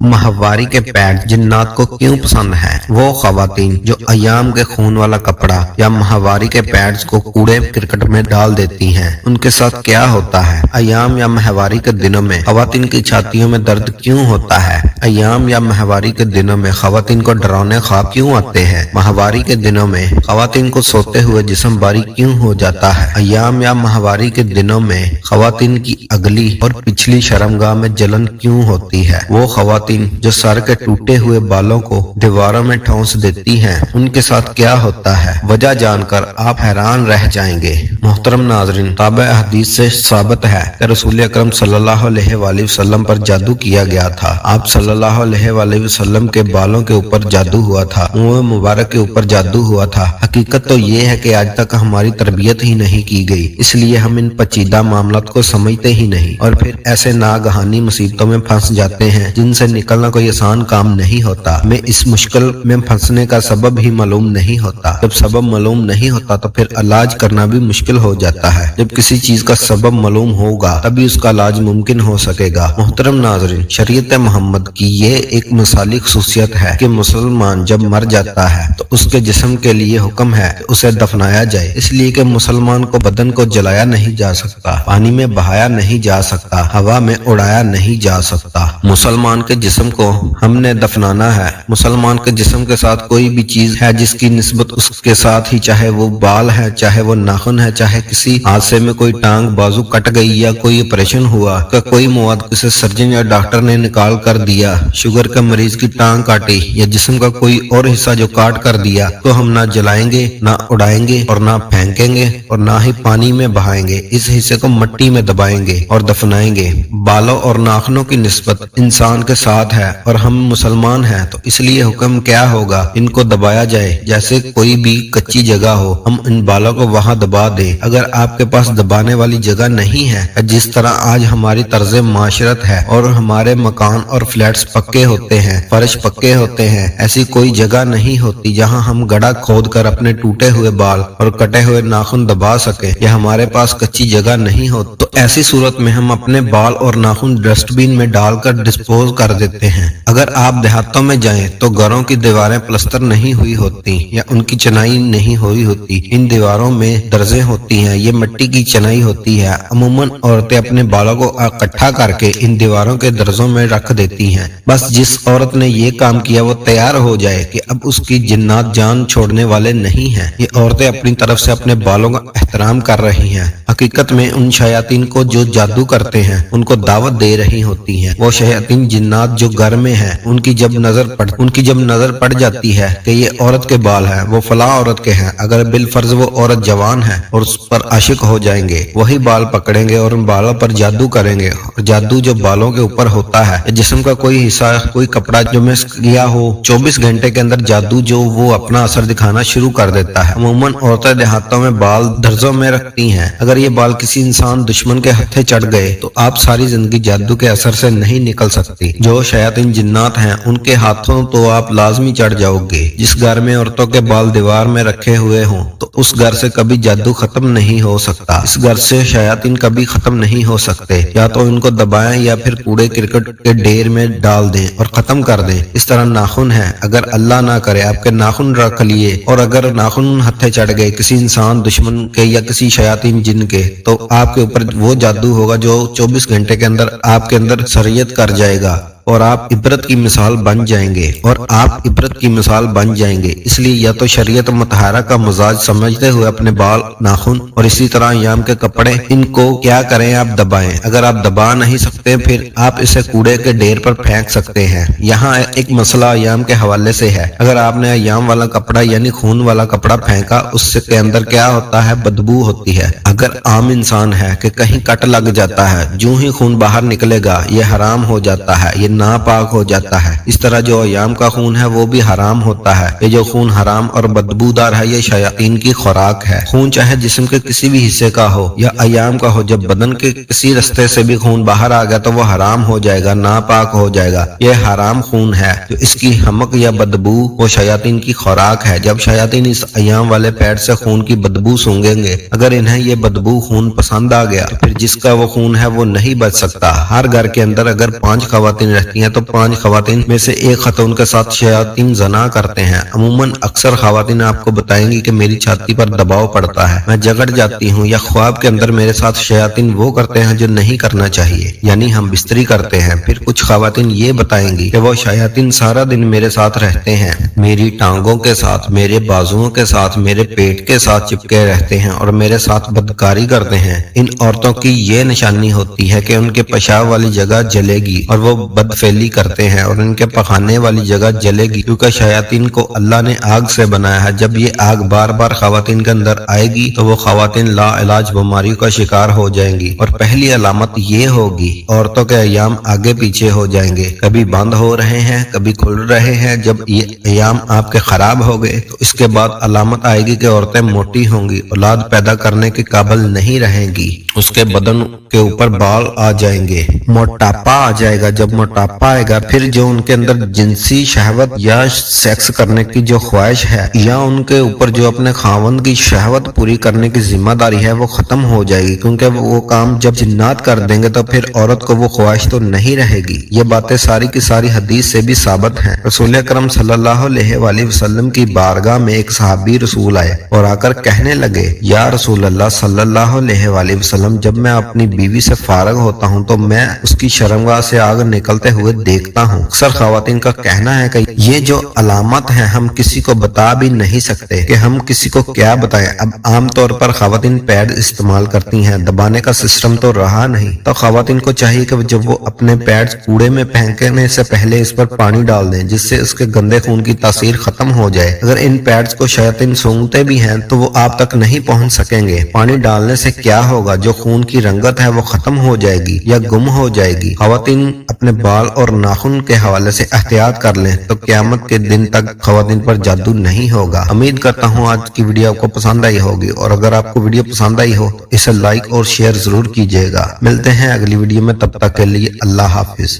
माहवारी के पैड जिन्नात को क्यों पसंद है? वो खवातीन जो अयाम के खून वाला कपड़ा या माहवारी के पैड्स को कूड़े क्रिकेट में डाल देती हैं, उनके साथ क्या होता है? अयाम या माहवारी के दिनों में खवातीन की छातियों में दर्द क्यों होता है? अयाम या माहवारी के दिनों में खवातीन को डरावने ख्वाब क्यों आते हैं? माहवारी के दिनों में खवातीन को सोते हुए जिस्म भारी क्यों हो जाता है? अयाम या माहवारी के दिनों में खवातीन की अगली और पिछली शर्मगाह में जलन क्यों होती है? वो खवातीन जो सर के टूटे हुए बालों को दीवारों में ठोंस देती हैं, उनके साथ क्या होता है? वजह जानकर आप हैरान रह जाएंगे। मोहतरम नाज़रीन, ताबे हदीस से साबित है कि रसूल अकरम सल्लल्लाहु अलैहि वसल्लम पर जादू किया गया था। आप सल्लल्लाहु अलैहि वसल्लम के बालों के ऊपर जादू हुआ था, मुंह मुबारक के ऊपर जादू हुआ था। हकीकत तो ये है कि आज तक हमारी तरबियत ही नहीं की गई, इसलिए हम इन पचीदा मामलात को समझते ही नहीं और फिर ऐसे नागहानी मुसीबतों में फंस जाते हैं जिनसे निकलना कोई आसान काम नहीं होता। हमें इस मुश्किल में फंसने का सबब ही मालूम नहीं होता। जब सबब मालूम नहीं होता तो फिर इलाज करना भी मुश्किल हो जाता है। जब किसी चीज का सबब मालूम होगा तभी उसका इलाज मुमकिन हो सकेगा। मोहतरम नाज़रीन, शरीयत मोहम्मद की ये एक मिसाली खुसूसियत है कि मुसलमान जब मर जाता है तो उसके जिस्म के लिए हुक्म है कि उसे दफनाया जाए, इसलिए कि मुसलमान को बदन को जलाया नहीं जा सकता, पानी में बहाया नहीं जा सकता, हवा में उड़ाया नहीं जा सकता। मुसलमान के जिस्म को हमने दफनाना है। मुसलमान के जिस्म के साथ कोई भी चीज है जिसकी निस्बत उसके साथ ही, चाहे वो बाल है, चाहे वो नाखून है, चाहे किसी हादसे में कोई टांग बाजू कट गई या कोई ऑपरेशन हुआ, कोई मवाद किसी सर्जन या डॉक्टर ने निकाल कर दिया, शुगर के मरीज की टांग काटी या जिस्म का कोई और हिस्सा जो काट कर दिया, तो हम ना जलाएंगे, ना उड़ाएंगे और ना फेंकेंगे और ना ही पानी में बहाएंगे। इस हिस्से को मिट्टी में दबाएंगे और दफनाएंगे। बालों और नाखूनों की निस्बत इंसान के साथ है और हम मुसलमान हैं, तो इसलिए हुक्म क्या होगा? इनको दबाया जाए। जैसे कोई भी कच्ची जगह हो, हम इन बालों को वहां दबा दें। अगर आपके पास दबाने वाली जगह नहीं है, जिस तरह आज हमारी तर्ज माशरत है और हमारे मकान और फ्लैट्स पक्के होते हैं, फर्श पक्के होते हैं, ऐसी कोई जगह नहीं होती जहां हम गड्ढा खोद कर अपने टूटे हुए बाल और कटे हुए नाखून दबा सके, या हमारे पास कच्ची जगह नहीं हो, तो ऐसी सूरत में हम अपने बाल और नाखून डस्टबिन में डालकर डिस्पोज कर देते हैं। अगर आप देहातों में जाएं तो घरों की दीवारें प्लस्तर नहीं हुई होती या उनकी चनाई नहीं हुई होती। इन दीवारों में दर्जें होती हैं, ये मिट्टी की चनाई होती है। अमूमन औरतें अपने बालों को इकट्ठा करके इन दीवारों के दर्जों में रख देती हैं। बस जिस औरत ने ये काम किया वो तैयार हो जाए कि अब उसकी जिन्नात जान छोड़ने वाले नहीं हैं। ये औरतें अपनी तरफ से अपने बालों का एहतराम कर रही हैं। हकीकत में उन शयातीन को जो जादू करते हैं उनको दावत दे रही होती हैं। वो शयातीन जिन्नात जो घर में हैं, उनकी जब नजर पड़ जाती है कि ये औरत के बाल हैं, वो फला औरत के हैं, अगर बिलफर्ज वो औरत जवान है और उस पर आशिक हो जाएंगे, वही बाल पकड़ेंगे और उन बालों पर जादू करेंगे। और जादू जो बालों के ऊपर होता है, जिस्म का कोई हिस्सा, कोई कपड़ा जो मिस किया हो, 24 घंटे के अंदर जादू जो वो अपना असर दिखाना शुरू कर देता है। अमूमन औरतें देहातों में बाल दर्जों में रखती हैं। अगर ये बाल किसी इंसान दुश्मन के हथे चढ़ गए तो आप सारी जिंदगी जादू के असर से नहीं निकल सकती। जो शयातीन जिन्नात हैं उनके हाथों तो आप लाजमी चढ़ जाओगे। जिस घर में औरतों के बाल दीवार में रखे हुए हों तो उस घर से कभी जादू खत्म नहीं हो सकता। इस घर से शयातीन कभी खत्म नहीं हो सकते। या तो इनको दबाएं या फिर कूड़े क्रिकेट के ढेर में डाल दें और खत्म कर दें। इस तरह नाखून है, अगर अल्लाह ना करे आपके नाखून रख लिए और अगर नाखून हथे चढ़ गए किसी इंसान दुश्मन के या किसी शयातीन जिन के, तो आपके ऊपर वो जादू होगा जो 24 घंटे के अंदर आपके अंदर शरीयत कर जाएगा और आप इबरत की मिसाल बन जाएंगे। इसलिए या तो शरीयत मुतहरा का मजाज समझते हुए अपने बाल, नाखून और इसी तरह अयाम के कपड़े, इनको क्या करें, आप दबाएं। अगर आप दबा नहीं सकते फिर आप इसे कूड़े के ढेर पर फेंक सकते हैं। यहाँ एक मसला अयाम के हवाले से है। अगर आपने अयाम वाला कपड़ा यानी खून वाला कपड़ा फेंका, उससे के अंदर क्या होता है? बदबू होती है। अगर आम इंसान है कि कहीं कट लग जाता है, जो ही खून बाहर निकलेगा ये हराम हो जाता है, ये नापाक हो जाता है। इस तरह जो अयाम का खून है वो भी हराम होता है। ये जो खून हराम और बदबूदार है ये शयातीन की खुराक है। खून चाहे जिस्म के किसी भी हिस्से का हो या अयाम का हो, जब बदन के किसी रास्ते से भी खून बाहर आ गया तो वो हराम हो जाएगा, नापाक हो जाएगा। ये हराम खून है। जो इसकी हमक या बदबू वो शयातीन की खुराक है। जब शयातीन इस अयाम वाले पैड से खून की बदबू सूंघेंगे, अगर इन्हें ये बदबू खून पसंद आ गया तो फिर जिसका वो खून है वो नहीं बच सकता। हर घर के अंदर अगर 5 खवातीन रहती हैं तो 5 खवातीन में से एक खतून के साथ शयातीन जना करते हैं। अमूमन अक्सर खवातीन आपको बताएंगी कि मेरी छाती पर दबाव पड़ता है, मैं जगड़ जाती हूँ, या ख्वाब के अंदर मेरे साथ शयातीन वो करते हैं जो नहीं करना चाहिए, यानी हम बिस्तरी करते हैं। फिर कुछ खवातीन ये बताएंगी कि वो शयातीन सारा दिन मेरे साथ रहते हैं, मेरी टांगों के साथ, मेरे बाजुओं के साथ, मेरे पेट के साथ चिपके रहते हैं और मेरे साथ बदकारी करते हैं। इन औरतों की ये निशानी होती है कि उनके पेशाब वाली जगह जलेगी और वो बदफेली करते हैं, और इनके पखाने वाली जगह जलेगी, क्योंकि शयातीन को अल्लाह ने आग से बनाया है। जब ये आग बार बार खवातीन के अंदर आएगी तो वो खवातीन ला इलाज बीमारियों का शिकार हो जाएंगी। और पहली अलामत ये होगी, औरतों के अयाम आगे पीछे हो जाएंगे, कभी बंद हो रहे हैं, कभी खुल रहे हैं। जब ये अयाम आपके खराब हो गए तो इसके बाद अलामत आएगी कि औरतें मोटी होंगी, औलाद पैदा करने के काबिल नहीं रहेंगी, उसके बदन के ऊपर बाल आ जाएंगे, मोटापा आ जाएगा। जब मोटापा आएगा फिर जो उनके अंदर जिनसी शहवत या सेक्स करने की जो ख्वाहिश है, या उनके ऊपर जो अपने खावंद की शहवत पूरी करने की जिम्मेदारी है, वो खत्म हो जाएगी, क्योंकि वो काम जब जिन्नात कर देंगे तो फिर औरत को वो ख्वाहिश तो नहीं रहेगी। ये बातें सारी की सारी हदीस से भी साबित हैं। रसूल अकरम सल्लल्लाहु अलैहि वसल्लम की बारगाह में एक सहाबी रसूल आए और आकर कहने लगे, या रसूल अल्लाह सल्लल्लाहु अलैहि वसल्लम, जब मैं अपनी बीवी से फारग होता हूँ तो मैं उसकी शर्मगाह से आग निकलते हुए देखता हूँ। अक्सर खवातीन का कहना है कि ये जो अलामत है हम किसी को बता भी नहीं सकते कि हम किसी को क्या बताएं। अब आमतौर पर खवातीन पैड इस्तेमाल करती हैं, दबाने का सिस्टम तो रहा नहीं, तो खवातीन को चाहिए कि जब वो अपने पैड्स कूड़े में फेंकने से पहले इस पर पानी डाल दें, जिससे उसके गंदे खून की तासीर खत्म हो जाए। अगर इन पैड्स को शैतान सूंघते भी हैं तो वो आप तक नहीं पहुंच सकेंगे। पानी डालने से क्या होगा, जो खून की रंगत है वो खत्म हो जाएगी या गुम हो जाएगी। खवातीन अपने बाल और नाखून के हवाले से एहतियात कर लें तो क़यामत के दिन तक खवातीन पर जादू नहीं होगा। उम्मीद करता हूँ आज की वीडियो आपको पसंद आई होगी, और अगर आपको वीडियो पसंद आई हो तो इसे लाइक और शेयर जरूर कीजिएगा। मिलते हैं अगली वीडियो में, तब तक के लिए अल्लाह हाफिज।